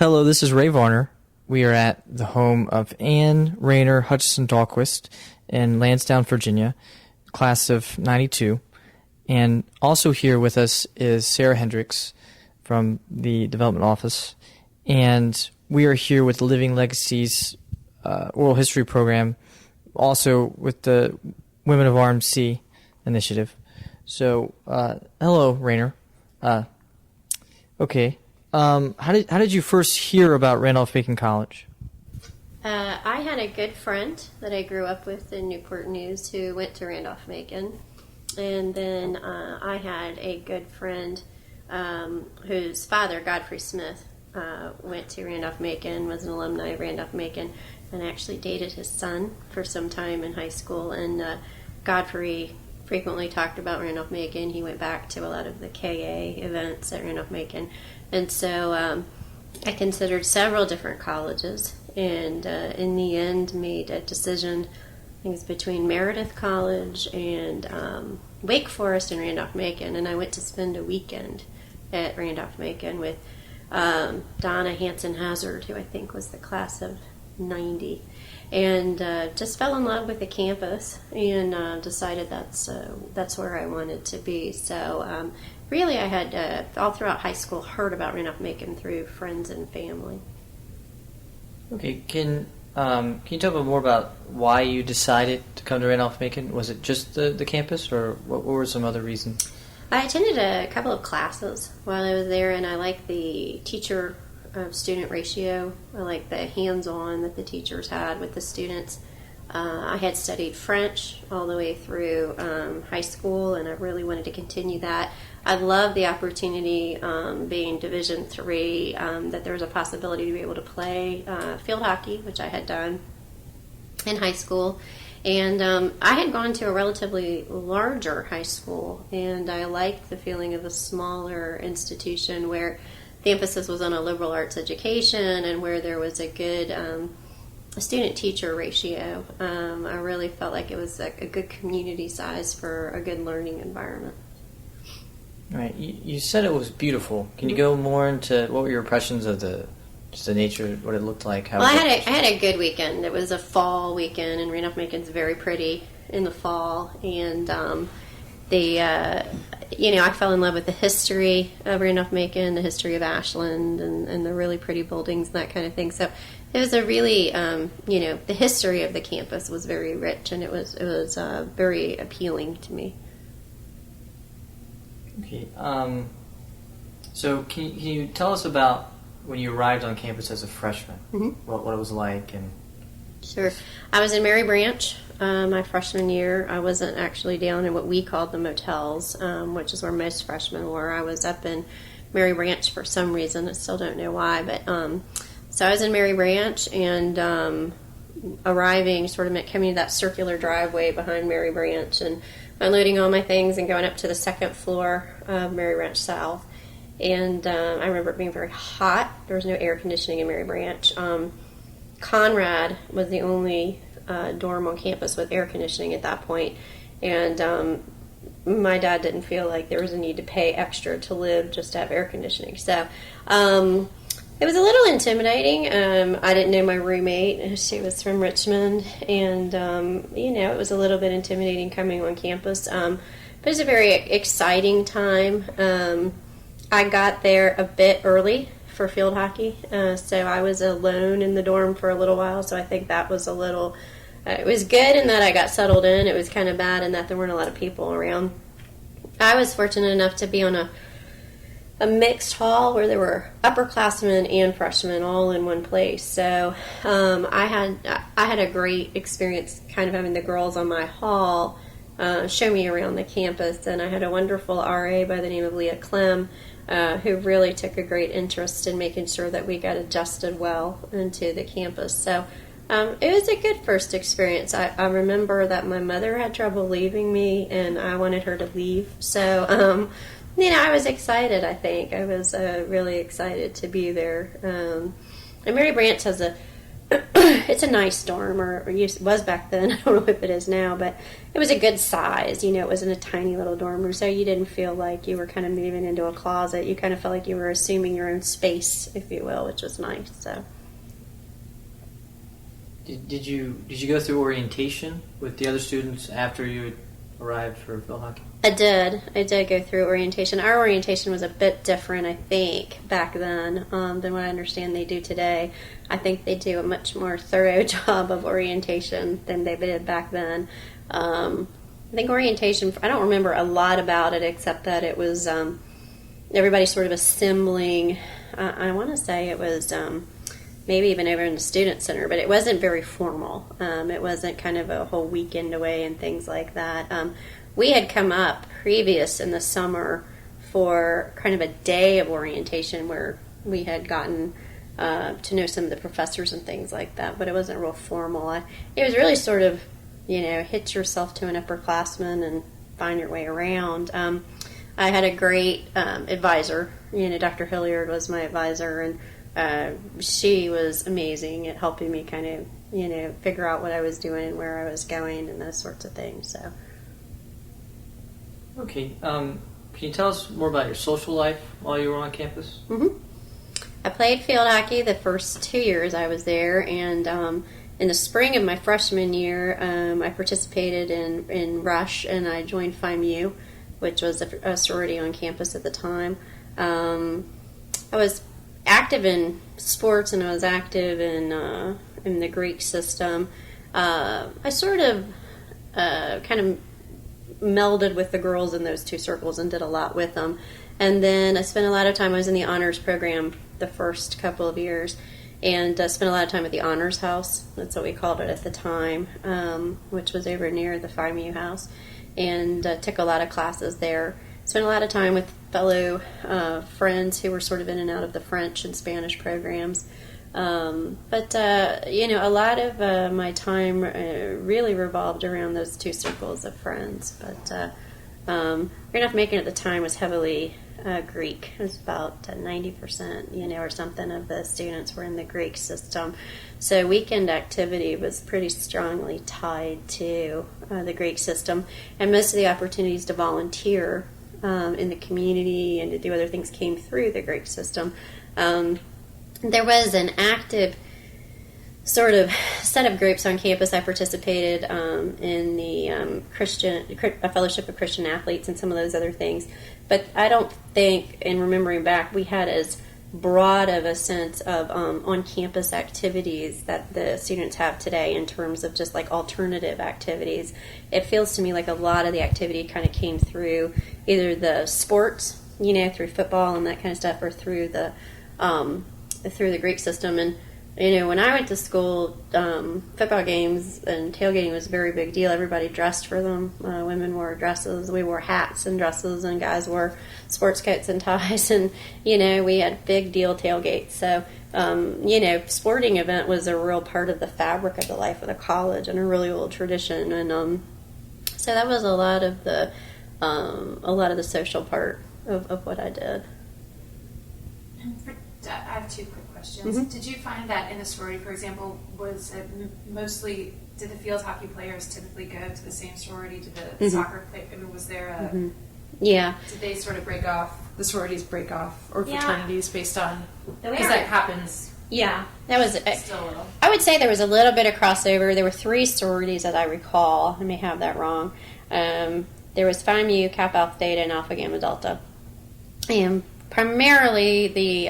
Hello, this is Ray Varner. We are at the home of Anne Raynor Hutchinson Dahlquist in Lansdowne, Virginia, class of 92. And also here with us is Sarah Hendricks from the Development Office. And we are here with the Living Legacies Oral History Program, also with the Women of RMC initiative. So, hello, Raynor. Okay. How did you first hear about Randolph-Macon College? I had a good friend that I grew up with in Newport News who went to Randolph-Macon. And then I had a good friend whose father, Godfrey Smith, went to Randolph-Macon, was an alumni of Randolph-Macon, and actually dated his son for some time in high school. And Godfrey frequently talked about Randolph-Macon. He went back to a lot of the KA events at Randolph-Macon. And so I considered several different colleges, and in the end made a decision. I think it's between Meredith College and Wake Forest and Randolph-Macon, and I went to spend a weekend at Randolph-Macon with Donna Hanson-Hazard, who I think was the class of 90, and just fell in love with the campus and decided that's where I wanted to be. So really I had, all throughout high school, heard about Randolph-Macon through friends and family. Okay, can you talk a bit more about why you decided to come to Randolph-Macon? Was it just the campus, or what were some other reasons? I attended a couple of classes while I was there, and I liked the teacher-student ratio. I liked the hands-on that the teachers had with the students. I had studied French all the way through high school, and I really wanted to continue that. I loved the opportunity, being Division III, that there was a possibility to be able to play field hockey, which I had done in high school. And I had gone to a relatively larger high school, and I liked the feeling of a smaller institution where the emphasis was on a liberal arts education and where there was a good student-teacher ratio. I really felt like it was a good community size for a good learning environment. All right. You said it was beautiful. Can you go more into what were your impressions of the nature, what it looked like? Well, I had a good weekend. It was a fall weekend, and Randolph-Macon's very pretty in the fall. And I fell in love with the history of Randolph-Macon, the history of Ashland, and the really pretty buildings and that kind of thing. So it was a really, the history of the campus was very rich, and it was very appealing to me. Okay. So can you tell us about when you arrived on campus as a freshman? Mm-hmm. What it was like? And Sure. I was in Mary Branch my freshman year. I wasn't actually down in what we called the motels, which is where most freshmen were. I was up in Mary Branch for some reason. I still don't know why. But so I was in Mary Branch, and arriving, sort of coming to that circular driveway behind Mary Branch, and unloading all my things and going up to the second floor of Mary Branch South. And I remember it being very hot. There was no air conditioning in Mary Branch. Conrad was the only dorm on campus with air conditioning at that point. And my dad didn't feel like there was a need to pay extra to live just to have air conditioning. So it was a little intimidating. I didn't know my roommate. She was from Richmond. And, it was a little bit intimidating coming on campus. But it was a very exciting time. I got there a bit early for field hockey, so I was alone in the dorm for a little while, so I think that was a little, it was good in that I got settled in. It was kind of bad in that there weren't a lot of people around. I was fortunate enough to be on a mixed hall where there were upperclassmen and freshmen all in one place, so I had a great experience kind of having the girls on my hall show me around the campus, and I had a wonderful RA by the name of Leah Clem, who really took a great interest in making sure that we got adjusted well into the campus. So it was a good first experience. I remember that my mother had trouble leaving me, and I wanted her to leave. So, I was excited, I think. I was really excited to be there. And Mary Branch has a it's a nice dorm, or was back then. I don't know if it is now, but it was a good size. It wasn't a tiny little dorm room, so you didn't feel like you were kind of moving into a closet. You kind of felt like you were assuming your own space, if you will, which was nice. So, did you go through orientation with the other students after you had arrived for field hockey? I did go through orientation. Our orientation was a bit different, I think, back then than what I understand they do today. I think they do a much more thorough job of orientation than they did back then. I think orientation, I don't remember a lot about it except that it was everybody sort of assembling. I want to say it was maybe even over in the student center, but it wasn't very formal. It wasn't kind of a whole weekend away and things like that. We had come up previous in the summer for kind of a day of orientation where we had gotten to know some of the professors and things like that, but it wasn't real formal. It was really sort of, hitch yourself to an upperclassman and find your way around. I had a great advisor. Dr. Hilliard was my advisor, and she was amazing at helping me kind of, figure out what I was doing and where I was going and those sorts of things. So. Okay. Can you tell us more about your social life while you were on campus? Mm-hmm. I played field hockey the first 2 years I was there, and in the spring of my freshman year, I participated in Rush, and I joined Phi Mu, which was a sorority on campus at the time. I was active in sports, and I was active in the Greek system. I sort of kind of melded with the girls in those two circles and did a lot with them. And then I spent a lot of time, I was in the honors program the first couple of years, and spent a lot of time at the honors house. That's what we called it at the time, which was over near the Phi Mu house, and took a lot of classes there. Spent a lot of time with fellow friends who were sort of in and out of the French and Spanish programs. But a lot of my time really revolved around those two circles of friends. But Raynor Macon at the time was heavily Greek. It was about 90%, or something of the students were in the Greek system. So weekend activity was pretty strongly tied to the Greek system. And most of the opportunities to volunteer in the community and to do other things came through the Greek system. There was an active sort of set of groups on campus. I participated in the a Fellowship of Christian Athletes and some of those other things. But I don't think, in remembering back, we had as broad of a sense of on-campus activities that the students have today in terms of just like alternative activities. It feels to me like a lot of the activity kind of came through either the sports, through football and that kind of stuff, or through the Greek system. And when I went to school, football games and tailgating was a very big deal. Everybody dressed for them. Women wore dresses. We wore hats and dresses, and guys wore sports coats and ties. And we had big deal tailgates. So sporting event was a real part of the fabric of the life of the college and a really old tradition. And so that was a lot of the social part of what I did. I have two quick questions. Mm-hmm. Did you find that in the sorority, for example, was it mostly, did the field hockey players typically go to the same sorority? Did the Mm-hmm. soccer play, was there a, Mm-hmm. Yeah. did they sort of the sororities break off, or Yeah. fraternities based on, The way because that happens Yeah, that was still a little. I would say there was a little bit of crossover. There were 3 sororities that I recall. I may have that wrong. There was Phi Mu, Kappa Alpha Theta, and Alpha Gamma Delta. And primarily the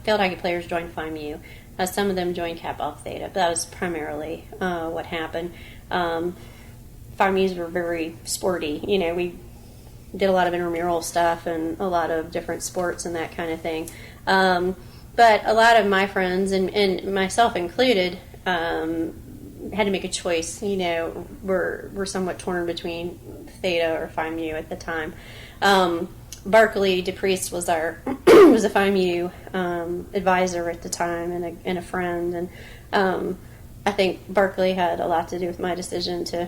field hockey players joined Phi Mu. Some of them joined Kappa Alpha Theta, but that was primarily what happened. Phi Mu's were very sporty. We did a lot of intramural stuff and a lot of different sports and that kind of thing. But a lot of my friends, and myself included, had to make a choice. We're somewhat torn between Theta or Phi Mu at the time. Barkley DePriest was was a Phi Mu advisor at the time and a friend, and I think Barkley had a lot to do with my decision to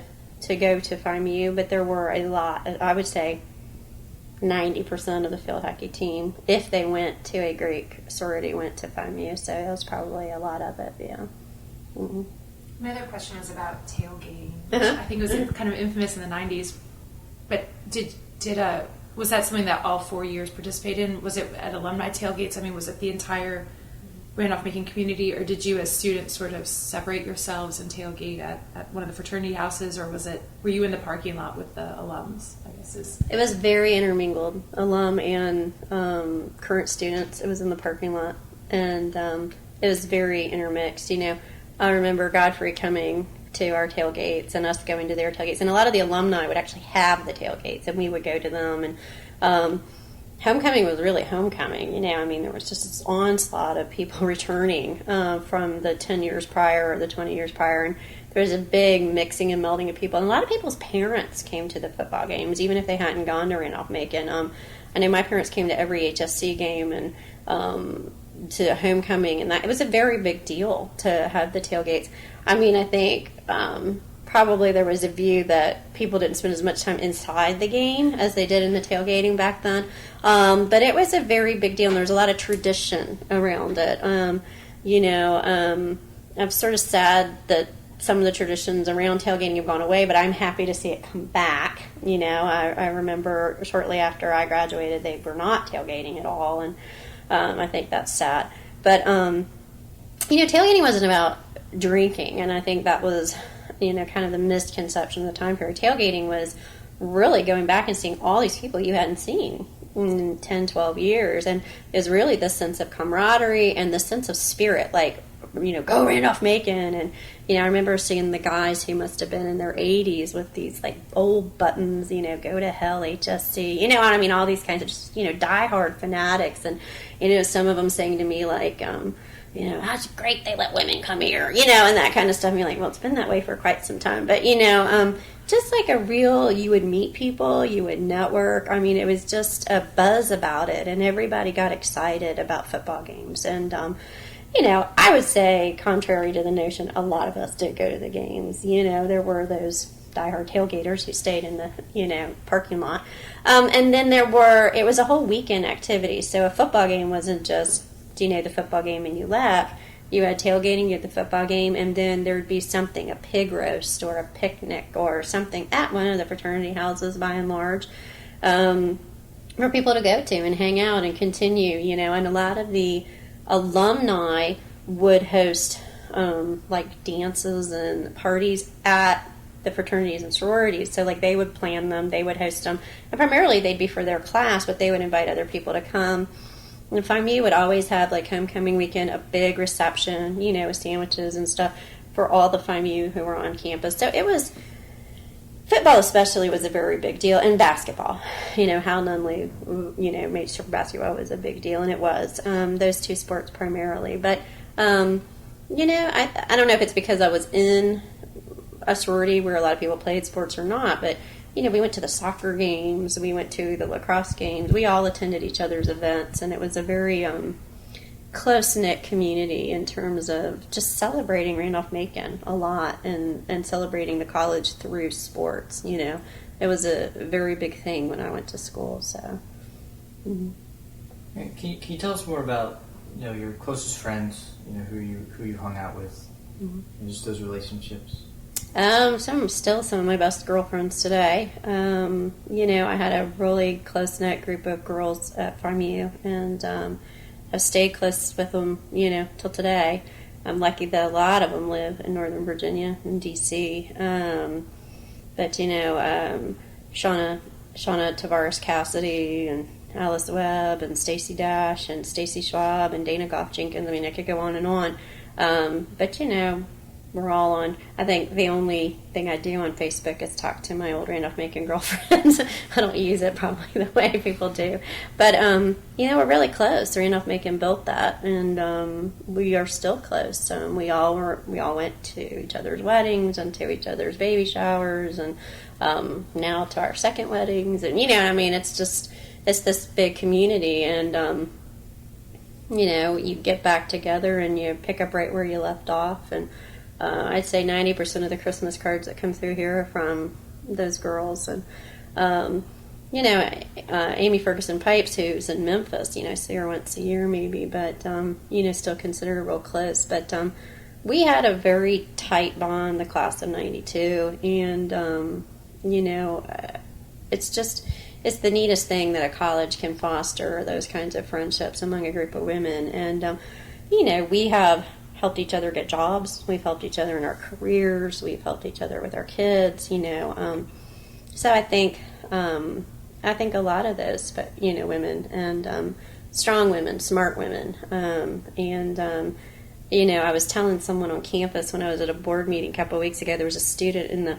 go to Phi Mu. But there were a lot. I would say 90% of the field hockey team, if they went to a Greek sorority, went to Phi Mu. So that was probably a lot of it. Yeah. My other question was about tailgating. Uh-huh. I think it was kind of infamous in the 90s. But was that something that all 4 years participated in? Was it at alumni tailgates? I mean, was it the entire Randolph-Macon community, or did you as students sort of separate yourselves and tailgate at one of the fraternity houses, or were you in the parking lot with the alums, I guess It was very intermingled, alum and current students. It was in the parking lot, and it was very intermixed. You know, I remember Godfrey coming to our tailgates and us going to their tailgates, and a lot of the alumni would actually have the tailgates, and we would go to them. And homecoming was really homecoming. You know, I mean, there was just this onslaught of people returning from the 10 years prior or the 20 years prior, and there was a big mixing and melding of people. And a lot of people's parents came to the football games, even if they hadn't gone to Randolph-Macon. I know my parents came to every HSC game and to homecoming, and it was a very big deal to have the tailgates. I mean, I think probably there was a view that people didn't spend as much time inside the game as they did in the tailgating back then. But it was a very big deal, and there was a lot of tradition around it. I'm sort of sad that some of the traditions around tailgating have gone away, but I'm happy to see it come back. You know, I remember shortly after I graduated, they were not tailgating at all, and I think that's sad. But, tailgating wasn't about drinking, and I think that was, kind of the misconception of the time period. Tailgating was really going back and seeing all these people you hadn't seen in 10, 12 years, and it was really the sense of camaraderie and the sense of spirit, like, go Randolph-Macon. And, I remember seeing the guys who must have been in their 80s with these, like, old buttons, go to hell, HSC, what I mean, all these kinds of just, diehard fanatics. And, some of them saying to me, like, that's great they let women come here, and that kind of stuff. And you're like, well, it's been that way for quite some time. But, just like you would meet people, you would network. I mean, it was just a buzz about it, and everybody got excited about football games. And, I would say, contrary to the notion, a lot of us did go to the games. There were those diehard tailgaters who stayed in the, parking lot. And then it was a whole weekend activity. So a football game wasn't just, the football game and you left. You had tailgating, you had the football game, and then there would be something, a pig roast or a picnic or something at one of the fraternity houses by and large, for people to go to and hang out and continue, and a lot of the alumni would host like dances and parties at the fraternities and sororities. So like they would plan them, they would host them, and primarily they'd be for their class, but they would invite other people to come. And FIMU would always have, like, homecoming weekend, a big reception, with sandwiches and stuff for all the FIMU who were on campus. So it was, football especially was a very big deal, and basketball. Hal Nunley, made sure basketball was a big deal, and it was. Those two sports primarily. But, I don't know if it's because I was in a sorority where a lot of people played sports or not, but we went to the soccer games, we went to the lacrosse games, we all attended each other's events, and it was a very close-knit community in terms of just celebrating Randolph-Macon a lot and celebrating the college through sports. It was a very big thing when I went to school. So, Can you tell us more about your closest friends, who you hung out with, and just those relationships? Some of my best girlfriends today. I had a really close-knit group of girls at FIMU, and I've stayed close with them, till today. I'm lucky that a lot of them live in Northern Virginia and D.C. But, Shauna Tavares Cassidy and Alice Webb and Stacy Dash and Stacy Schwab and Dana Goff Jenkins. I mean, I could go on and on. But, we're all on. I think the only thing I do on Facebook is talk to my old Randolph-Macon girlfriends. I don't use it probably the way people do. But, we're really close. Randolph-Macon built that, and we are still close. We all went to each other's weddings and to each other's baby showers, and now to our second weddings. And, it's this big community, and, you get back together and you pick up right where you left off. And I'd say 90% of the Christmas cards that come through here are from those girls. And, Amy Ferguson Pipes, who's in Memphis, see her once a year maybe, but, still considered real close. But we had a very tight bond, the class of 92, and it's the neatest thing that a college can foster, those kinds of friendships among a group of women. And we have helped each other get jobs, we've helped each other in our careers, we've helped each other with our kids. So I think a lot of those women, and strong women, smart women, I was telling someone on campus when I was at a board meeting a couple of weeks ago, there was a student in the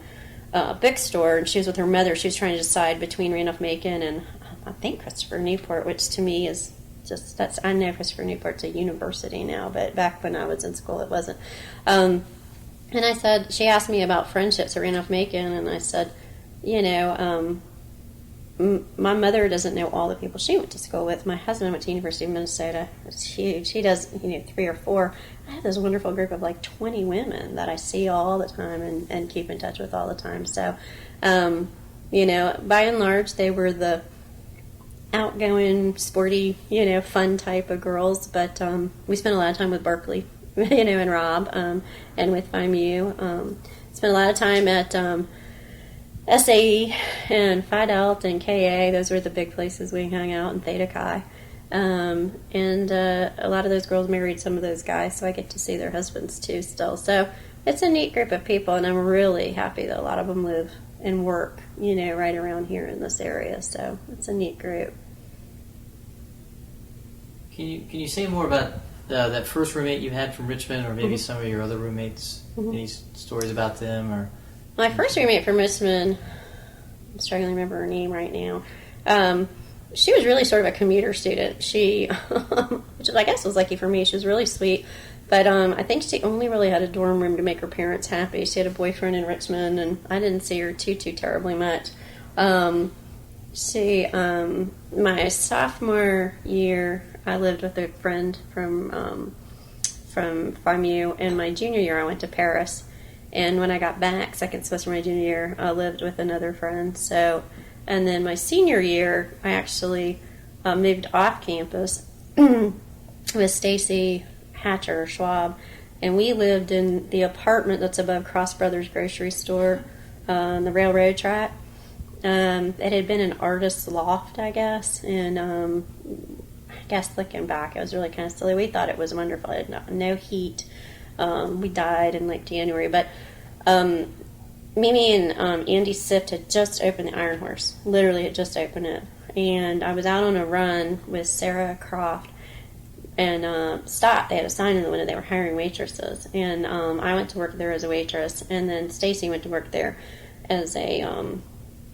bookstore, and she was with her mother. She was trying to decide between Randolph-Macon and I think Christopher Newport, which to me is just, I know Christopher Newport's a university now, but back when I was in school it wasn't. And I said, she asked me about friendships at Randolph-Macon, and I said, my mother doesn't know all the people she went to school with. My husband went to University of Minnesota. It's huge. He does, 3 or 4. I have this wonderful group of like 20 women that I see all the time and keep in touch with all the time. So, by and large, they were the outgoing, sporty, fun type of girls. But we spent a lot of time with Berkeley, and Rob, and with FIMU. Spent a lot of time at SAE and Phi Delta and KA. Those were the big places we hung out, and Theta Chi. And a lot of those girls married some of those guys, so I get to see their husbands too still. So it's a neat group of people, and I'm really happy that a lot of them live and work, right around here in this area. So it's a neat group. Can you say more about that first roommate you had from Richmond, or maybe some of your other roommates? Any stories about them? Or my first roommate from Richmond, I'm struggling to remember her name right now. She was really sort of a commuter student. She, which I guess was lucky for me, she was really sweet. But I think she only really had a dorm room to make her parents happy. She had a boyfriend in Richmond, and I didn't see her too terribly much. My sophomore year, I lived with a friend from FIMU, and my junior year I went to Paris. And when I got back, second semester of my junior year, I lived with another friend. So, and then my senior year, I actually moved off campus with Stacy Hatcher Schwab, and we lived in the apartment that's above Cross Brothers grocery store on the railroad track. It had been an artist's loft, I guess, and I guess looking back, it was really kind of silly. We thought it was wonderful. It had no heat. We died in like January, but Mimi and Andy Sift had just opened the Iron Horse. Literally had just opened it, and I was out on a run with Sarah Croft, and stopped. They had a sign in the window. They were hiring waitresses, and I went to work there as a waitress, and then Stacy went to work there as a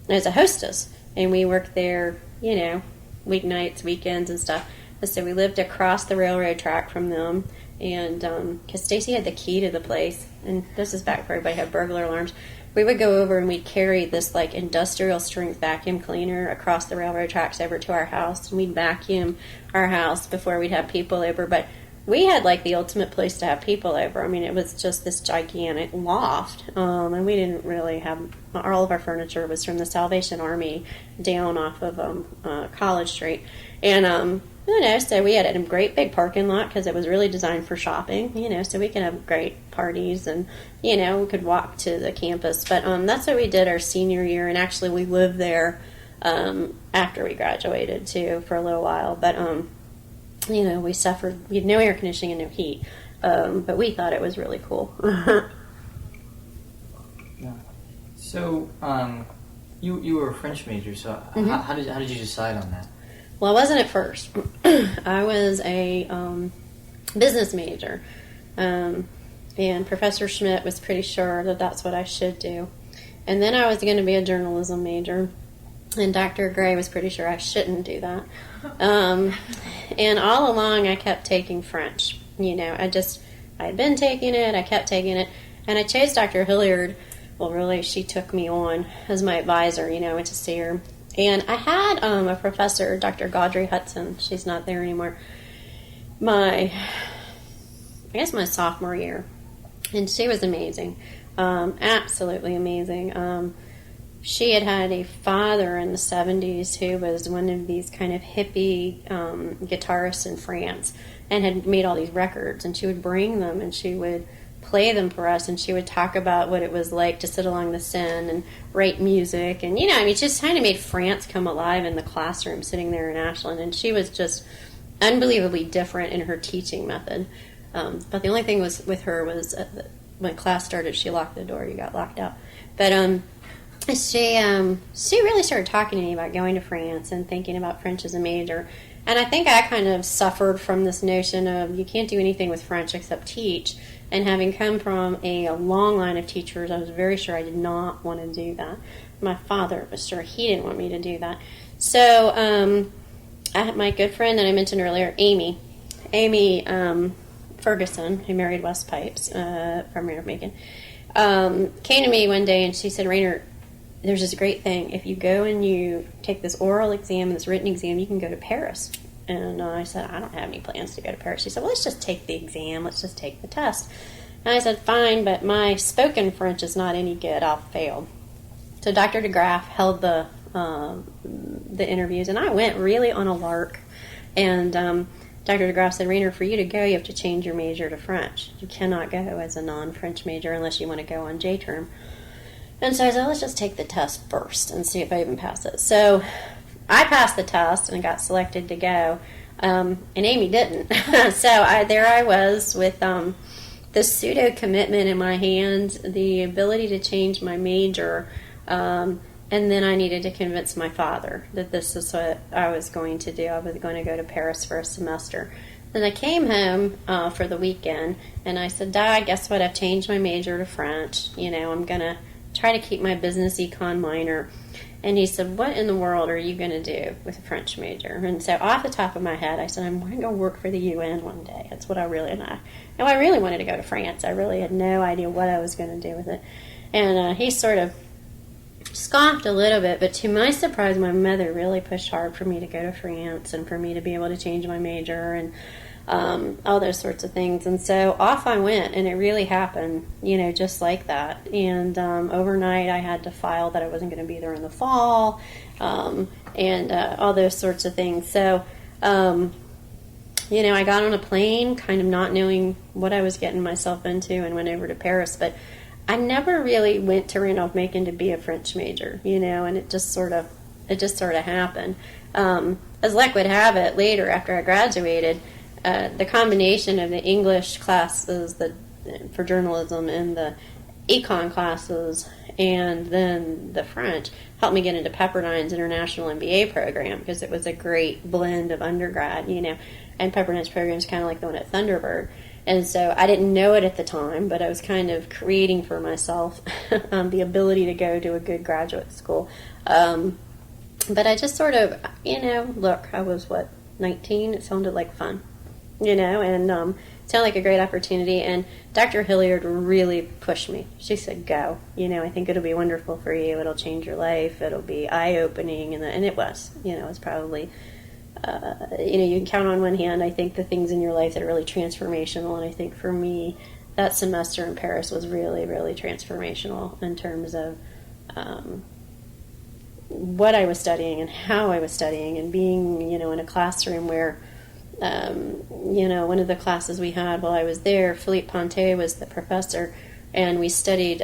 hostess, and we worked there, weeknights, weekends, and stuff. And so we lived across the railroad track from them. And because Stacy had the key to the place, and this is back before everybody had burglar alarms, we would go over and we'd carry this like industrial strength vacuum cleaner across the railroad tracks over to our house, and we'd vacuum our house before we'd have people over. But we had like the ultimate place to have people over. I mean, it was just this gigantic loft, and we didn't really have, all of our furniture was from the Salvation Army down off of College Street, and so we had a great big parking lot because it was really designed for shopping, so we could have great parties, and, we could walk to the campus. But that's what we did our senior year, and actually we lived there after we graduated, too, for a little while. But, we suffered, we had no air conditioning and no heat, but we thought it was really cool. Yeah. So, you were a French major, so how did you decide on that? Well, I wasn't at first. I was a business major, and Professor Schmidt was pretty sure that that's what I should do. And then I was going to be a journalism major, and Dr. Gray was pretty sure I shouldn't do that. And all along I kept taking French. I had been taking it, I kept taking it, and I chose Dr. Hilliard. Well, really, she took me on as my advisor, I went to see her. And I had a professor, Dr. Gaudry Hudson. She's not there anymore. My sophomore year. And she was amazing. Absolutely amazing. She had a father in the 70s who was one of these kind of hippie guitarists in France and had made all these records. And she would bring them, and she would play them for us, and she would talk about what it was like to sit along the Seine and write music, and just kind of made France come alive in the classroom sitting there in Ashland. And she was just unbelievably different in her teaching method. But the only thing was with her was when class started, she locked the door. You got locked out. But she really started talking to me about going to France and thinking about French as a major. And I think I kind of suffered from this notion of you can't do anything with French except teach. And having come from a long line of teachers, I was very sure I did not want to do that. My father was sure he didn't want me to do that. So I had my good friend that I mentioned earlier, Amy Ferguson, who married Wes Pipes from Raynor, Macon, came to me one day and she said, Raynor, there's this great thing. If you go and you take this oral exam and this written exam, you can go to Paris. And I said, I don't have any plans to go to Paris. She said, well, let's just take the exam. Let's just take the test. And I said, fine, but my spoken French is not any good. I'll fail. So Dr. DeGraff held the interviews, and I went really on a lark. And Dr. DeGraff said, Raynor, for you to go, you have to change your major to French. You cannot go as a non-French major unless you want to go on J-term. And so I said, let's just take the test first and see if I even pass it. So I passed the test and got selected to go, and Amy didn't. So there I was with this pseudo commitment in my hand, the ability to change my major, and then I needed to convince my father that this is what I was going to do. I was going to go to Paris for a semester. Then I came home for the weekend, and I said, Dad, guess what? I've changed my major to French. I'm going to try to keep my business econ minor. And he said, what in the world are you going to do with a French major? And so off the top of my head, I said, I'm going to go work for the UN one day. That's what I really wanted to go to France. I really had no idea what I was going to do with it. And he sort of scoffed a little bit, but to my surprise, my mother really pushed hard for me to go to France and for me to be able to change my major and all those sorts of things. And so off I went, and it really happened, just like that. And overnight I had to file that I wasn't going to be there in the fall, and all those sorts of things. So, I got on a plane kind of not knowing what I was getting myself into and went over to Paris. But I never really went to Randolph-Macon to be a French major, and it just sort of happened. As luck would have it, later after I graduated, the combination of the English classes for journalism and the econ classes and then the French helped me get into Pepperdine's International MBA program, because it was a great blend of undergrad, and Pepperdine's program is kind of like the one at Thunderbird. And so I didn't know it at the time, but I was kind of creating for myself the ability to go to a good graduate school. But I just sort of, look, I was, 19? It sounded like fun. And it sounded like a great opportunity. And Dr. Hilliard really pushed me. She said, go. I think it'll be wonderful for you. It'll change your life. It'll be eye-opening. And it was. It was probably, you can count on one hand, I think, the things in your life that are really transformational. And I think for me, that semester in Paris was really, really transformational in terms of what I was studying and how I was studying, and being, in a classroom where one of the classes we had while I was there, Philippe Pontet was the professor, and we studied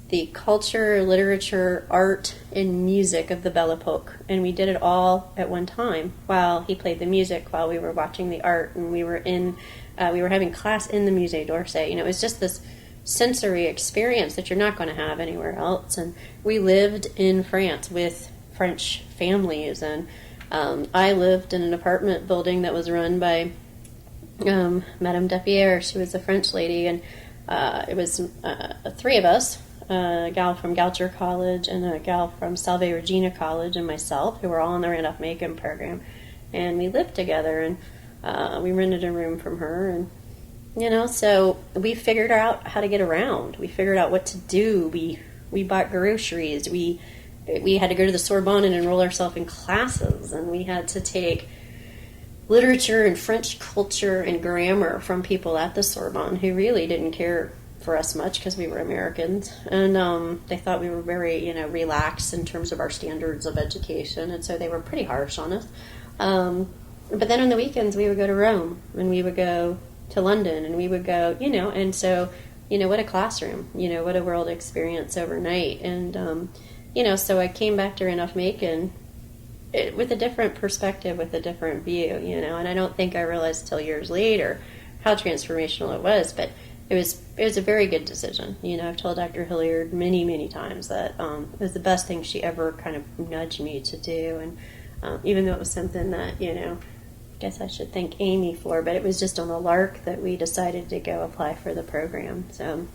the culture, literature, art, and music of the Belle Epoque, and we did it all at one time while he played the music, while we were watching the art, and we were having class in the Musée d'Orsay. It was just this sensory experience that you're not going to have anywhere else. And we lived in France with French families, and I lived in an apartment building that was run by Madame Depierre. She was a French lady, and it was three of us, a gal from Goucher College and a gal from Salve Regina College and myself, who were all in the Randolph-Macon program. And we lived together, and we rented a room from her, and so we figured out how to get around. We figured out what to do. We bought groceries. We had to go to the Sorbonne and enroll ourselves in classes, and we had to take literature and French culture and grammar from people at the Sorbonne who really didn't care for us much because we were Americans, and they thought we were very, relaxed in terms of our standards of education, and so they were pretty harsh on us. But then on the weekends we would go to Rome, and we would go to London, and we would go, and so, what a classroom, what a world experience overnight. And, so I came back to Randolph-Macon with a different perspective, with a different view, and I don't think I realized till years later how transformational it was, but it was a very good decision. I've told Dr. Hilliard many, many times that it was the best thing she ever kind of nudged me to do, and even though it was something that, I guess I should thank Amy for, but it was just on a lark that we decided to go apply for the program. So,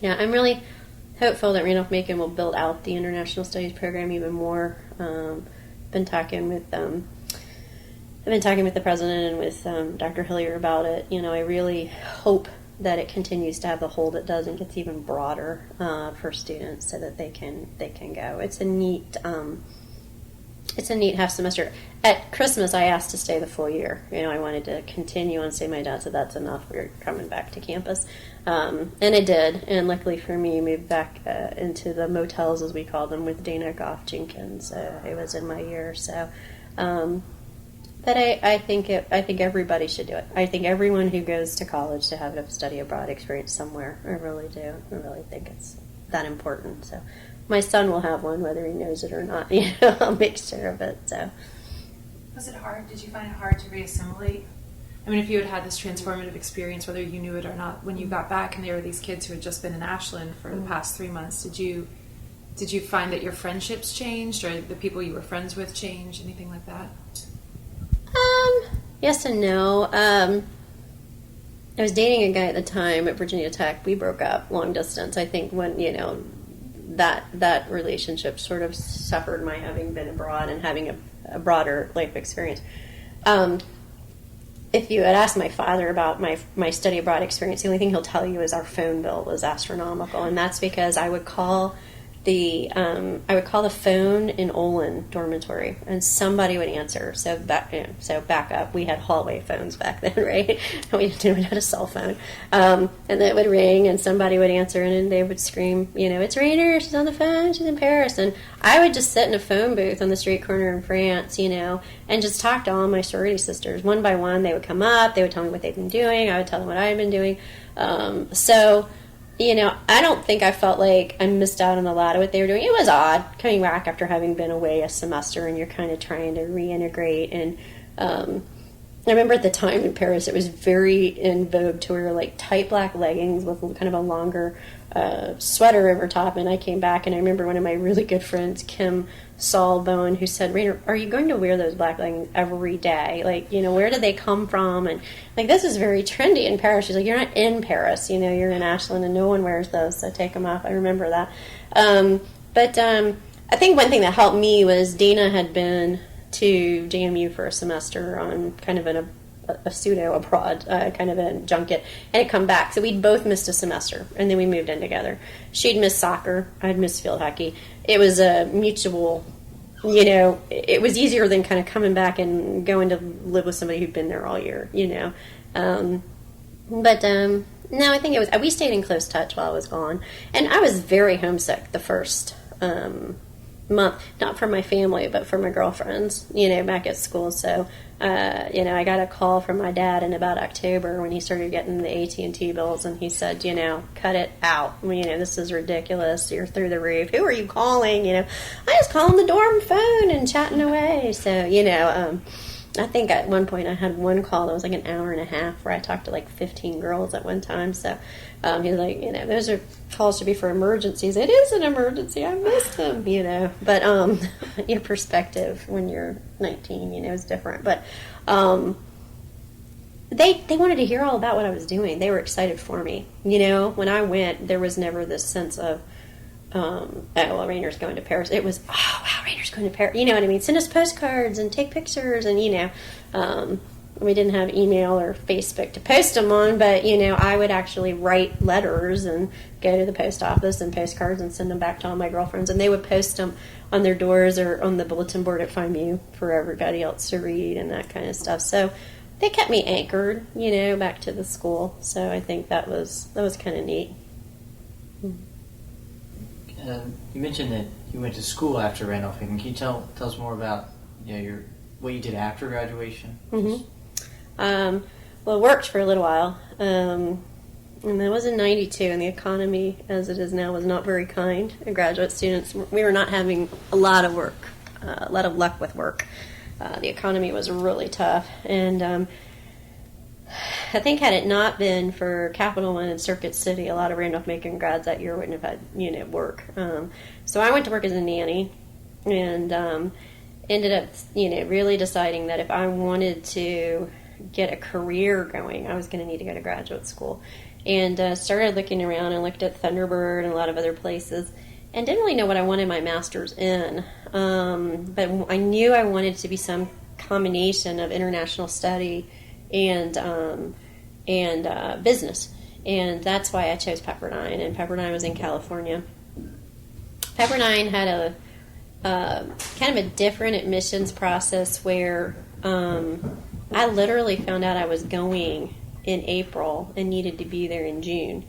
yeah, I'm really hopeful that Randolph-Macon will build out the International Studies program even more. Been talking with I've been talking with the president and with Dr. Hilliard about it. I really hope that it continues to have the hold it does and gets even broader for students so that they can go. It's a neat half semester. At Christmas, I asked to stay the full year. I wanted to continue on. Say my dad said that's enough. We're coming back to campus, and I did. And luckily for me, moved back into the motels, as we call them, with Dana Goff Jenkins. So it was in my year. So, but I think everybody should do it. I think everyone who goes to college to have a study abroad experience somewhere. I really do. I really think it's that important. So. My son will have one, whether he knows it or not. I'll make sure of it. So, was it hard? Did you find it hard to reassimilate? I mean, if you had this transformative experience, whether you knew it or not, when you got back, and there were these kids who had just been in Ashland for the past 3 months, did you find that your friendships changed, or the people you were friends with changed, anything like that? Yes and no. I was dating a guy at the time at Virginia Tech. We broke up long distance. I think when that relationship sort of suffered my having been abroad and having a broader life experience. If you had asked my father about my study abroad experience, the only thing he'll tell you is our phone bill was astronomical, and that's because I would call the phone in Olin dormitory, and somebody would answer. So back up. We had hallway phones back then, right? We didn't have a cell phone, and it would ring, and somebody would answer, and then they would scream, "It's Raynor. She's on the phone. She's in Paris." And I would just sit in a phone booth on the street corner in France, and just talk to all my sorority sisters one by one. They would come up. They would tell me what they've been doing. I would tell them what I had been doing. I don't think I felt like I missed out on a lot of what they were doing. It was odd coming back after having been away a semester, and you're kind of trying to reintegrate. And I remember at the time in Paris, it was very in vogue to wear like tight black leggings with kind of a longer sweater over top. And I came back, and I remember one of my really good friends, Kim Saul-Bowen, who said, "Raynor, are you going to wear those black leggings every day? Like, where do they come from? And like, this is very trendy in Paris." She's like, "You're not in Paris, you're in Ashland, and no one wears those, so take them off." I remember that. But I think one thing that helped me was Dana had been to JMU for a semester on kind of a pseudo abroad, kind of a junket, and had come back. So we'd both missed a semester, and then we moved in together. She'd missed soccer. I'd missed field hockey. It was a mutual, it was easier than kind of coming back and going to live with somebody who'd been there all year, But no, I think it was, we stayed in close touch while I was gone. And I was very homesick the first month, not for my family, but for my girlfriends, back at school. So, I got a call from my dad in about October when he started getting the AT&T bills, and he said, cut it out. This is ridiculous. You're through the roof. Who are you calling? I was calling the dorm phone and chatting away. So, I think at one point I had one call that was like an hour and a half where I talked to like 15 girls at one time. So he's like, those are calls to be for emergencies. It is an emergency. I missed them, But your perspective when you're 19, is different. But they wanted to hear all about what I was doing. They were excited for me. When I went, there was never this sense of, Raynor's going to Paris. It was, oh, wow, Raynor's going to Paris. You know what I mean? Send us postcards and take pictures, and, we didn't have email or Facebook to post them on, but, I would actually write letters and go to the post office and postcards and send them back to all my girlfriends, and they would post them on their doors or on the bulletin board at FIMU for everybody else to read and that kind of stuff. So they kept me anchored, back to the school. So I think that was kind of neat. You mentioned that you went to school after Randolph-Macon. Can you tell us more about what you did after graduation? Mm-hmm. Well, it worked for a little while. And that was in 92, and the economy, as it is now, was not very kind. And graduate students, we were not having a lot of work, a lot of luck with work. The economy was really tough. And I think had it not been for Capital One and Circuit City, a lot of Randolph-Macon grads that year wouldn't have had, work. So I went to work as a nanny and ended up, really deciding that if I wanted to get a career going, I was going to need to go to graduate school. And started looking around and looked at Thunderbird and a lot of other places and didn't really know what I wanted my master's in. But I knew I wanted to be some combination of international study and business. And that's why I chose Pepperdine. And Pepperdine was in California. Pepperdine had a kind of a different admissions process where I literally found out I was going in April and needed to be there in June.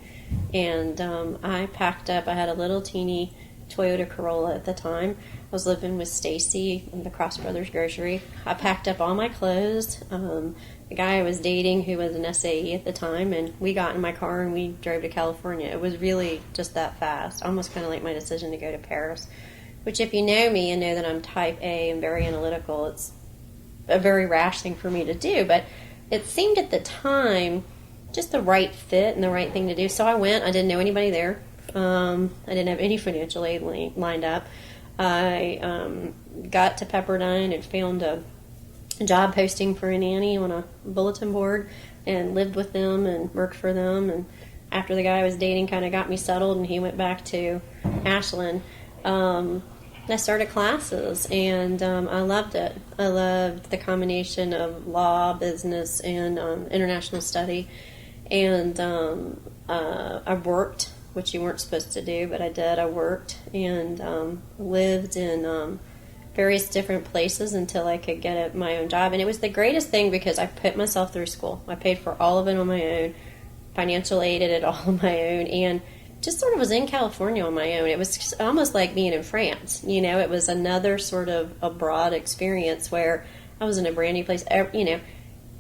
And I packed up. I had a little teeny Toyota Corolla at the time. I was living with Stacy in the Cross Brothers Grocery. I packed up all my clothes. The guy I was dating, who was an SAE at the time, and we got in my car and we drove to California. It was really just that fast. Almost kind of like my decision to go to Paris, which if you know me and know that I'm type A and very analytical, it's a very rash thing for me to do. But it seemed at the time just the right fit and the right thing to do. So I went. I didn't know anybody there. I didn't have any financial aid lined up. I got to Pepperdine and found a job posting for a nanny on a bulletin board and lived with them and worked for them. And after the guy I was dating kind of got me settled and he went back to Ashland, I started classes, and I loved it. I loved the combination of law, business, and international study. And I worked, which you weren't supposed to do, but I did. I worked and lived in various different places until I could get my own job. And it was the greatest thing because I put myself through school. I paid for all of it on my own, financial aided it all on my own, and just sort of was in California on my own. It was almost like being in France. It was another sort of abroad experience where I was in a brand new place.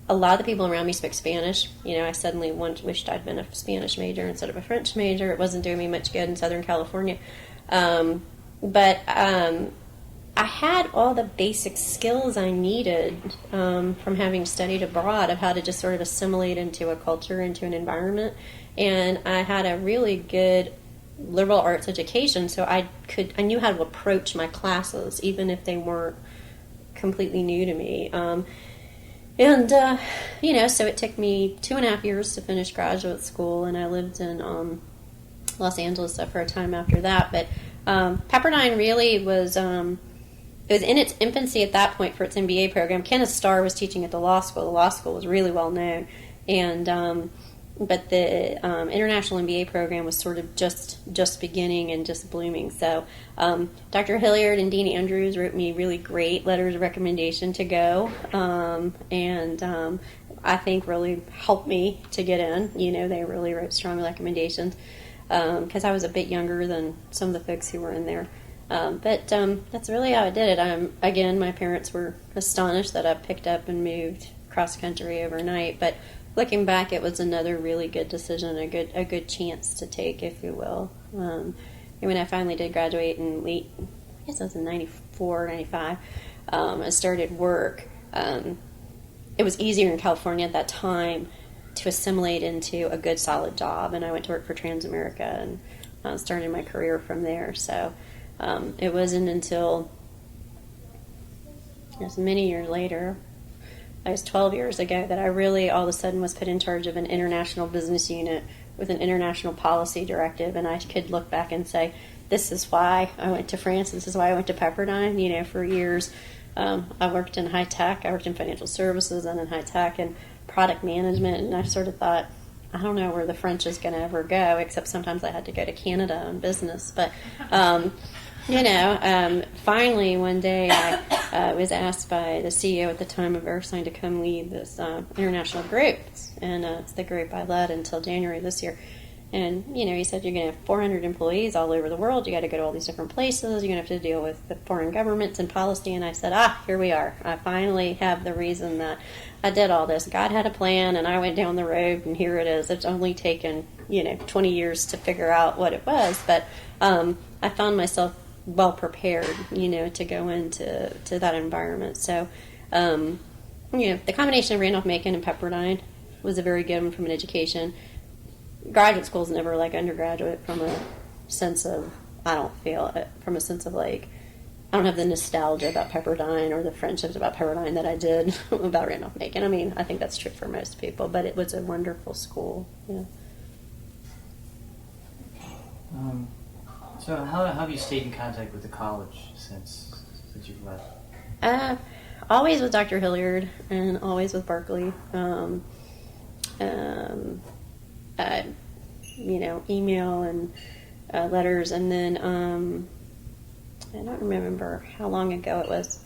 A lot of the people around me spoke Spanish. I suddenly wished I'd been a Spanish major instead of a French major. It wasn't doing me much good in Southern California. But I had all the basic skills I needed from having studied abroad of how to just sort of assimilate into a culture, into an environment. And I had a really good liberal arts education, so I knew how to approach my classes, even if they weren't completely new to me. So it took me 2.5 years to finish graduate school, and I lived in Los Angeles for a time after that. But Pepperdine really was... it was in its infancy at that point for its MBA program. Kenneth Starr was teaching at the law school. The law school was really well known, and but the international MBA program was sort of just beginning and just blooming. So Dr. Hilliard and Dean Andrews wrote me really great letters of recommendation to go, and I think really helped me to get in. They really wrote strong recommendations because I was a bit younger than some of the folks who were in there. But that's really how I did it. Again, my parents were astonished that I picked up and moved cross country overnight. But looking back, it was another really good decision, a good chance to take, if you will. And when I finally did graduate in I guess it was in 94, 95, I started work. It was easier in California at that time to assimilate into a good, solid job. And I went to work for Transamerica and started my career from there. So... it wasn't until many years later, it was 12 years ago, that I really all of a sudden was put in charge of an international business unit with an international policy directive, and I could look back and say, this is why I went to France, this is why I went to Pepperdine. For years I worked in high tech, I worked in financial services and in high tech and product management, and I sort of thought, I don't know where the French is going to ever go, except sometimes I had to go to Canada on business. But, finally one day I was asked by the CEO at the time of VeriSign to come lead this international group. And it's the group I led until January this year. And, he said, you're going to have 400 employees all over the world. You got to go to all these different places. You're going to have to deal with the foreign governments and policy. And I said, here we are. I finally have the reason that I did all this. God had a plan, and I went down the road, and here it is. It's only taken, 20 years to figure out what it was. But I found myself well prepared, to go into that environment. So, the combination of Randolph-Macon and Pepperdine was a very good one from an education. Graduate school is never like undergraduate from a sense of, I don't have the nostalgia about Pepperdine or the friendships about Pepperdine that I did about Randolph-Macon. I mean, I think that's true for most people, but it was a wonderful school. Yeah. So how have you stayed in contact with the college since you've left? Always with Dr. Hilliard and always with Berkeley. Email and letters, and then I don't remember how long ago it was.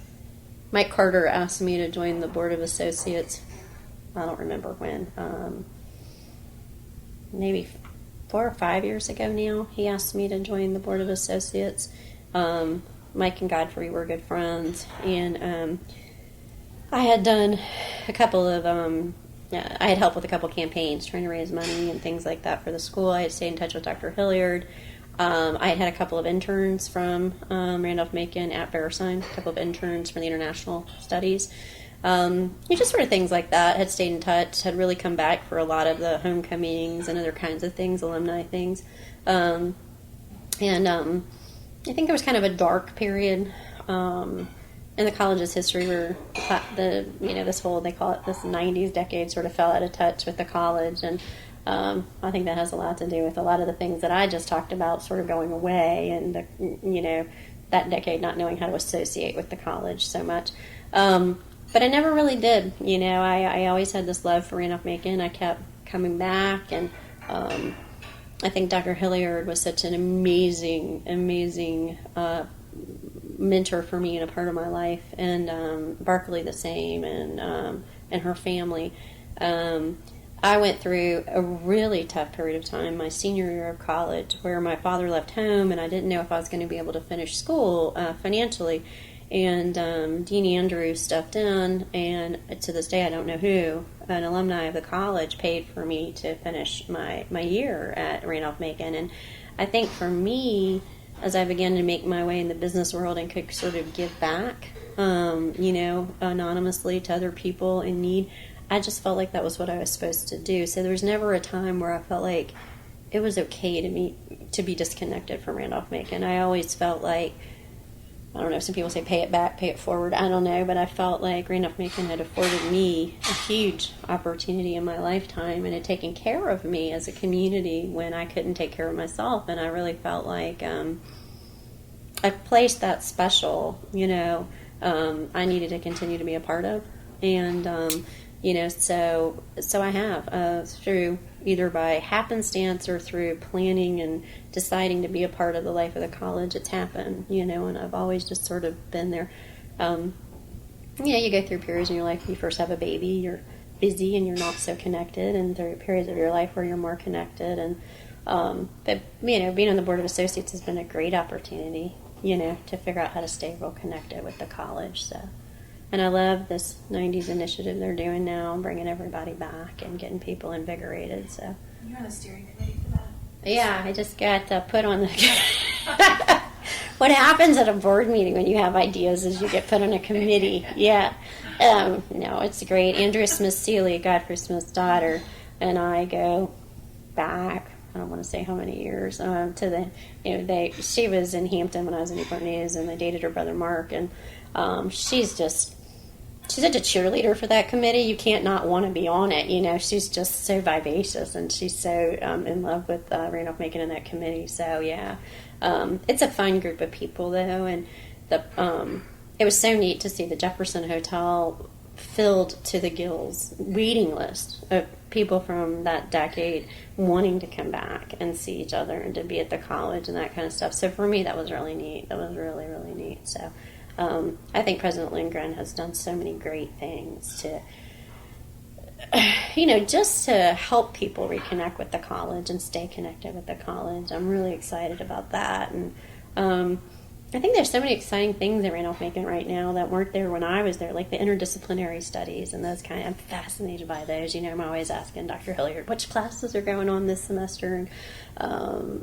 Mike Carter asked me to join the Board of Associates. I don't remember when. Maybe 4 or 5 years ago now. He asked me to join the Board of Associates. Mike and Godfrey were good friends, and I had done a couple of I had helped with a couple campaigns trying to raise money and things like that for the school. I had stayed in touch with Dr. Hilliard. I had a couple of interns from Randolph-Macon at Verisign, a couple of interns from the international studies. Just sort of things like that. Had stayed in touch, had really come back for a lot of the homecomings and other kinds of things, alumni things. I think there was kind of a dark period in the college's history where this whole, they call it this 90s decade, sort of fell out of touch with the college. And I think that has a lot to do with a lot of the things that I just talked about sort of going away, and that decade not knowing how to associate with the college so much. But I never really did. I always had this love for Randolph-Macon. I kept coming back, and I think Dr. Hilliard was such an amazing mentor for me and a part of my life, and Barkley the same, and her family. I went through a really tough period of time my senior year of college, where my father left home, and I didn't know if I was going to be able to finish school financially. And Dean Andrews stepped in, and to this day I don't know who, an alumni of the college, paid for me to finish my year at Randolph-Macon. And I think for me, as I began to make my way in the business world and could sort of give back, anonymously to other people in need, I just felt like that was what I was supposed to do. So there was never a time where I felt like it was okay to be disconnected from Randolph-Macon. I always felt like, I don't know, some people say pay it back, pay it forward, I don't know, but I felt like Randolph-Macon had afforded me a huge opportunity in my lifetime, and had taken care of me as a community when I couldn't take care of myself. And I really felt like a place that special, I needed to continue to be a part of. And so I have, through either by happenstance or through planning and deciding to be a part of the life of the college, it's happened, and I've always just sort of been there. You go through periods in your life when you first have a baby, you're busy and you're not so connected, and there are periods of your life where you're more connected. And, but, being on the Board of Associates has been a great opportunity, to figure out how to stay real connected with the college, so. And I love this 90s initiative they're doing now, bringing everybody back and getting people invigorated. So you're on the steering committee for that. Yeah, I just got put on the. What happens at a board meeting when you have ideas is you get put on a committee. Yeah, no, it's great. Andrea Smith-Seeley, Godfrey Smith's daughter, and I go back. I don't want to say how many years to the. She was in Hampton when I was in Newport News, and they dated her brother Mark, and she's such a cheerleader for that committee. You can't not want to be on it. She's just so vivacious, and she's so in love with Randolph-Macon and that committee. So yeah, it's a fun group of people though, and it was so neat to see the Jefferson Hotel filled to the gills, waiting list of people from that decade wanting to come back and see each other and to be at the college and that kind of stuff. So for me, that was really neat. That was really, really neat. So I think President Lindgren has done so many great things to just to help people reconnect with the college and stay connected with the college. I'm really excited about that. And I think there's so many exciting things at Randolph-Macon right now that weren't there when I was there, like the interdisciplinary studies and those I'm fascinated by those. I'm always asking Dr. Hilliard, which classes are going on this semester? And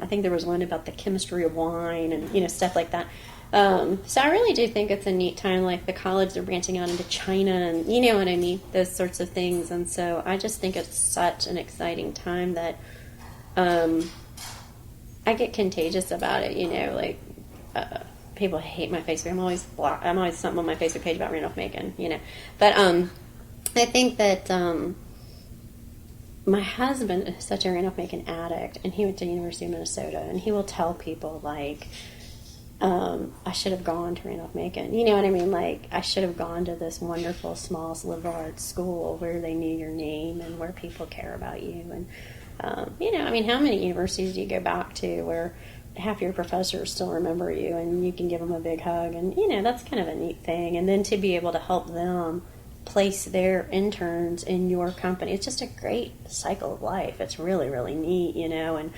I think there was one about the chemistry of wine and, stuff like that. So I really do think it's a neat time, like the college, they're branching out into China and you know what I mean, those sorts of things. And so I just think it's such an exciting time that I get contagious about it, people hate my Facebook. I'm always something on my Facebook page about Randolph-Macon, But I think that my husband is such a Randolph-Macon addict, and he went to University of Minnesota, and he will tell people, like, I should have gone to Randolph-Macon. You know what I mean? Like, I should have gone to this wonderful, small, liberal arts school where they knew your name and where people care about you. And, how many universities do you go back to where half your professors still remember you and you can give them a big hug? And, that's kind of a neat thing. And then to be able to help them place their interns in your company, it's just a great cycle of life. It's really, really neat, and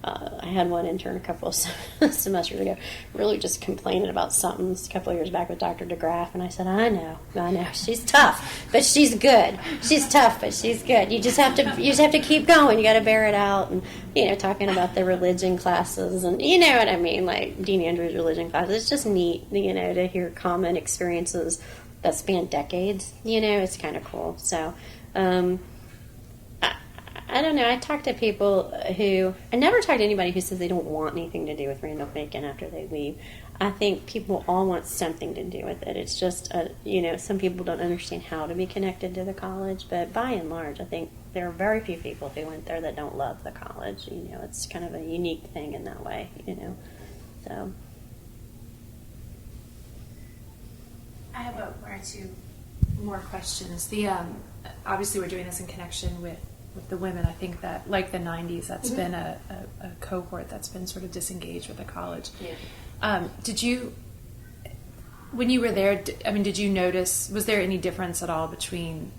I had one intern a couple of semesters ago really just complaining about something a couple of years back with Dr. DeGraff, and I said, I know, she's tough, but she's good. She's tough, but she's good. You just have to keep going. You got to bear it out. And talking about the religion classes, and you know what I mean, like Dean Andrews' religion classes. It's just neat, to hear common experiences that span decades. It's kind of cool. So. I don't know. I talk to people I never talk to anybody who says they don't want anything to do with Randolph-Macon after they leave. I think people all want something to do with it. It's just, some people don't understand how to be connected to the college, but by and large, I think there are very few people who went there that don't love the college. It's kind of a unique thing in that way, so. I have one or two more questions. Obviously we're doing this in connection with the women. I think that, like the 90s, that's been a cohort that's been sort of disengaged with the college. Yeah. Did you, when you were there, did you notice, was there any difference at all between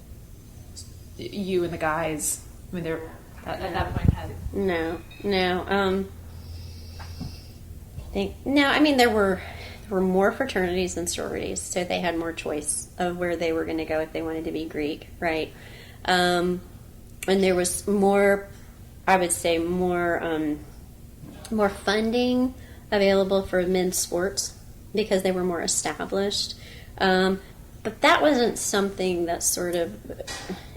you and the guys? There at that point had... No. There were more fraternities than sororities, so they had more choice of where they were going to go if they wanted to be Greek, right? And there was more, I would say, more funding available for men's sports because they were more established. But that wasn't something that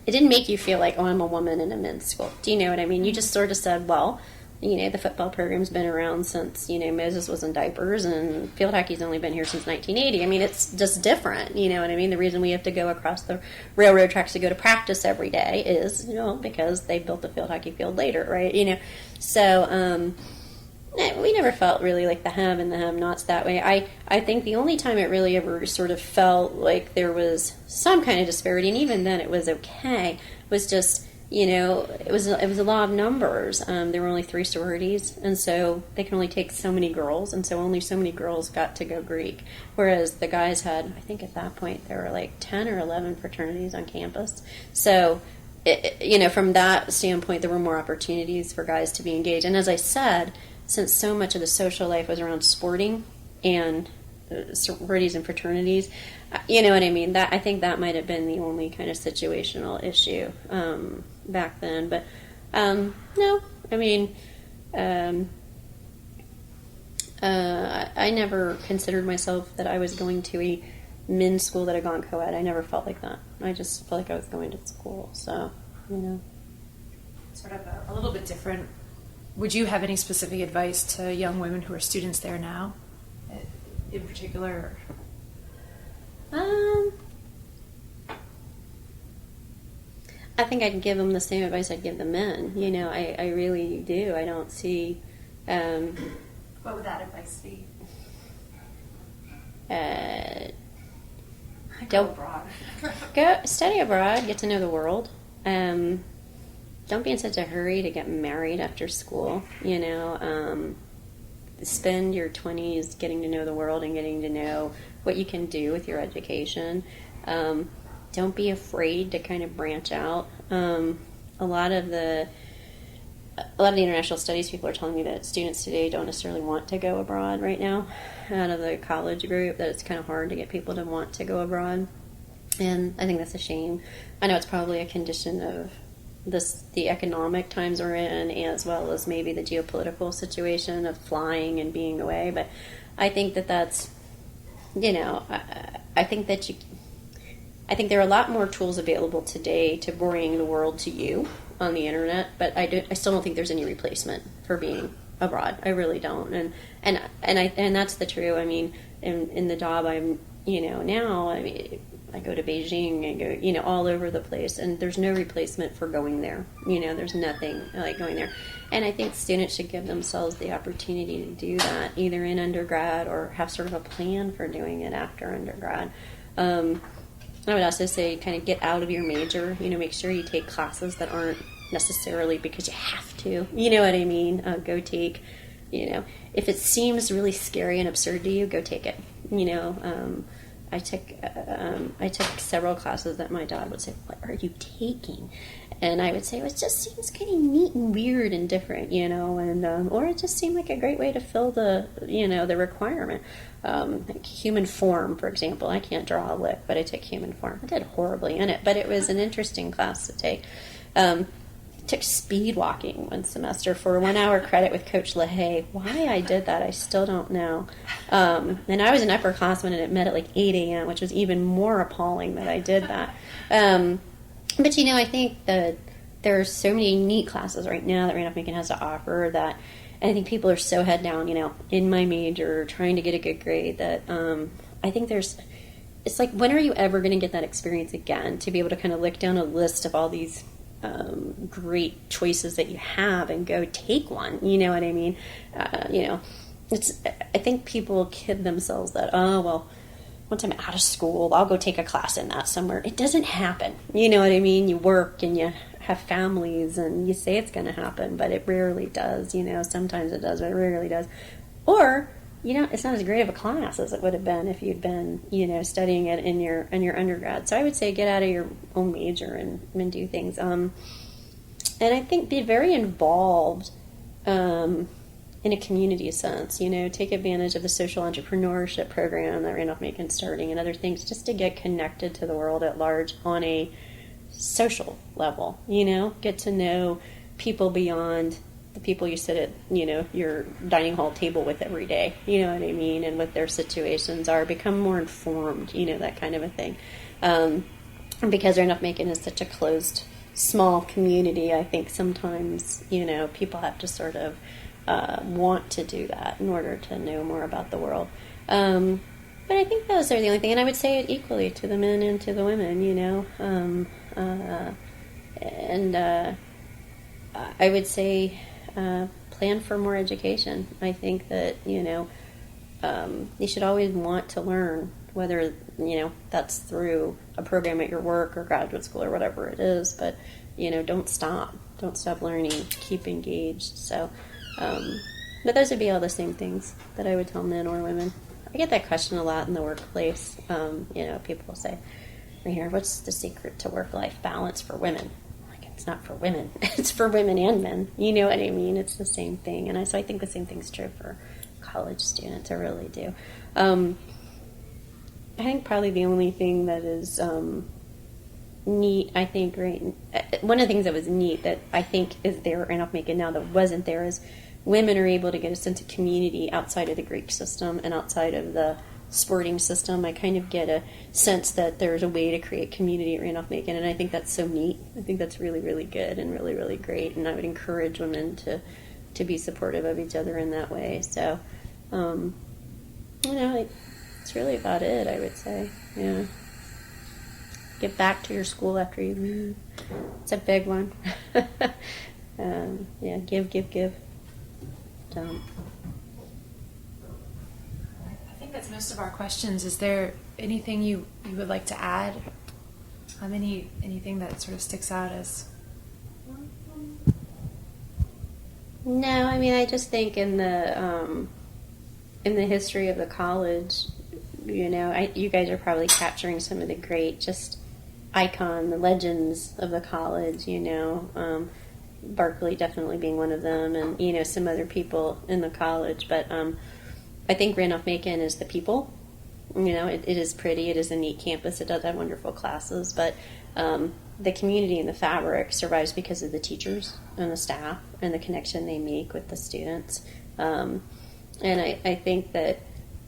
it didn't make you feel like, oh, I'm a woman in a men's school. Do you know what I mean? You just sort of said, well, the football program's been around since, Moses was in diapers, and field hockey's only been here since 1980. It's just different, you know what I mean? The reason we have to go across the railroad tracks to go to practice every day is, because they built the field hockey field later, right? So we never felt really like the have and the have-nots that way. I think the only time it really ever sort of felt like there was some kind of disparity, and even then it was okay, was just... it was a law of numbers. There were only 3 sororities, and so they can only take so many girls, and so only so many girls got to go Greek. Whereas the guys had, I think at that point, there were like 10 or 11 fraternities on campus. So, from that standpoint, there were more opportunities for guys to be engaged. And as I said, since so much of the social life was around sporting and sororities and fraternities, you know what I mean? I think that might have been the only kind of situational issue back then. But no, I never considered myself that I was going to a men's school that had gone co-ed. I never felt like that. I just felt like I was going to school. So, Sort of a little bit different. Would you have any specific advice to young women who are students there now, in particular? I think I'd give them the same advice I'd give the men. I really do. I don't see... what would that advice be? Go abroad. Go study abroad, get to know the world. Don't be in such a hurry to get married after school. Spend your 20s getting to know the world and getting to know what you can do with your education. Don't be afraid to kind of branch out. A lot of the international studies people are telling me that students today don't necessarily want to go abroad right now out of the college group, that it's kind of hard to get people to want to go abroad. And I think that's a shame. I know it's probably a condition of the economic times we're in, as well as maybe the geopolitical situation of flying and being away. But I think that's, I think there are a lot more tools available today to bring the world to you on the internet, but I still don't think there's any replacement for being abroad. I really don't, and that's the true. I mean, in the job I'm, now, I mean, I go to Beijing, I go, all over the place, and there's no replacement for going there. There's nothing like going there, and I think students should give themselves the opportunity to do that, either in undergrad or have sort of a plan for doing it after undergrad. I would also say kind of get out of your major, make sure you take classes that aren't necessarily because you have to, you know what I mean? Go take, if it seems really scary and absurd to you, go take it. I took several classes that my dad would say, "What are you taking?" And I would say, "Well, it just seems kind of neat and weird and different, and or it just seemed like a great way to fill the requirement." Like human form, for example. I can't draw a lick, but I took human form. I did horribly in it, but it was an interesting class to take. Took speed walking one semester for 1 hour credit with Coach LaHaye. Why I did that, I still don't know. And I was an upperclassman, and it met at like 8 a.m., which was even more appalling that I did that. But I think that there are so many neat classes right now that Randolph Macon has to offer that I think people are so head down, in my major, trying to get a good grade, that I think it's like, when are you ever going to get that experience again, to be able to kind of lick down a list of all these great choices that you have and go take one, you know what I mean? I think people kid themselves that, once I'm out of school, I'll go take a class in that somewhere. It doesn't happen, you know what I mean? You work and you have families and you say it's going to happen, but it rarely does, sometimes it does, but it rarely does. Or, it's not as great of a class as it would have been if you'd been, studying it in your undergrad. So I would say get out of your own major and do things. And I think be very involved in a community sense. Take advantage of the social entrepreneurship program that Randolph Macon's starting and other things, just to get connected to the world at large on a social level. Get to know people beyond the people you sit at, your dining hall table with every day, you know what I mean, and what their situations are. Become more informed, that kind of a thing. Because Randolph Macon is such a closed, small community, I think sometimes, people have to sort of want to do that in order to know more about the world. But I think those are the only thing, and I would say it equally to the men and to the women, and I would say plan for more education. I think that, you should always want to learn, whether, that's through a program at your work or graduate school or whatever it is, but, don't stop learning, keep engaged. So, but those would be all the same things that I would tell men or women. I get that question a lot in the workplace. People will say, "Raynor, what's the secret to work-life balance for women?" It's not for women. It's for women and men. You know what I mean? It's the same thing. And so I think the same thing's true for college students. I really do. I think probably the only thing that is neat, I think, one of the things that was neat that I think is there at Randolph Macon now that wasn't there is women are able to get a sense of community outside of the Greek system and outside of the sporting system. I kind of get a sense that there's a way to create community at Randolph Macon, and I think that's so neat. I think that's really, really good and really, really great, and I would encourage women to be supportive of each other in that way. So, it's really about it, I would say. Yeah. Get back to your school after you leave. It's a big one. Give. Don't. I think that's most of our questions. Is there anything you would like to add? Anything that sort of sticks out as? No, I mean, I just think in the history of the college, you guys are probably capturing some of the great just icon, the legends of the college, Barkley definitely being one of them, and, some other people in the college. But I think Randolph-Macon is the people. It is pretty. It is a neat campus. It does have wonderful classes, but the community and the fabric survives because of the teachers and the staff and the connection they make with the students. And I think that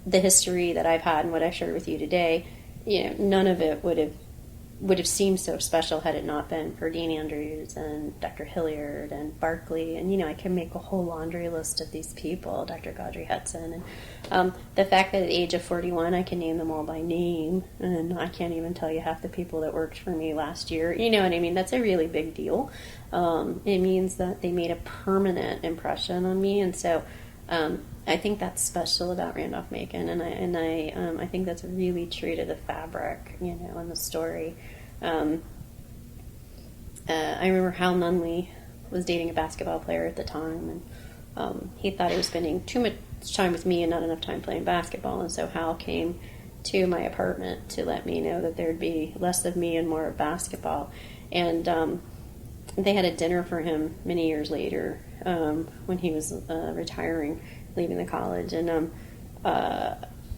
the history that I've had and what I've shared with you today, none of it would have seemed so special had it not been for Dean Andrews and Dr. Hilliard and Barkley. And, I can make a whole laundry list of these people, Dr. Gaudry Hudson. And the fact that at the age of 41, I can name them all by name, and I can't even tell you half the people that worked for me last year. You know what I mean? That's a really big deal. It means that they made a permanent impression on me. And so I think that's special about Randolph-Macon, and I think that's really true to the fabric, and the story. I remember Hal Nunley was dating a basketball player at the time, and he thought he was spending too much time with me and not enough time playing basketball, and so Hal came to my apartment to let me know that there'd be less of me and more of basketball, and they had a dinner for him many years later when he was retiring, leaving the college, and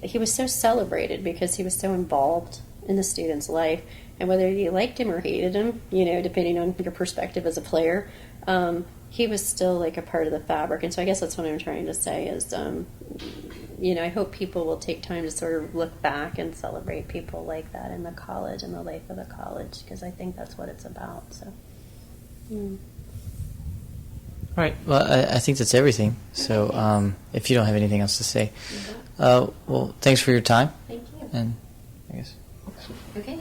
he was so celebrated because he was so involved in the student's life, and whether you liked him or hated him, depending on your perspective as a player, he was still like a part of the fabric. And so I guess that's what I'm trying to say is, I hope people will take time to sort of look back and celebrate people like that in the college and the life of the college, because I think that's what it's about. So. All right. Well, I think that's everything. So if you don't have anything else to say, well, thanks for your time. Thank you. And I guess. Okay.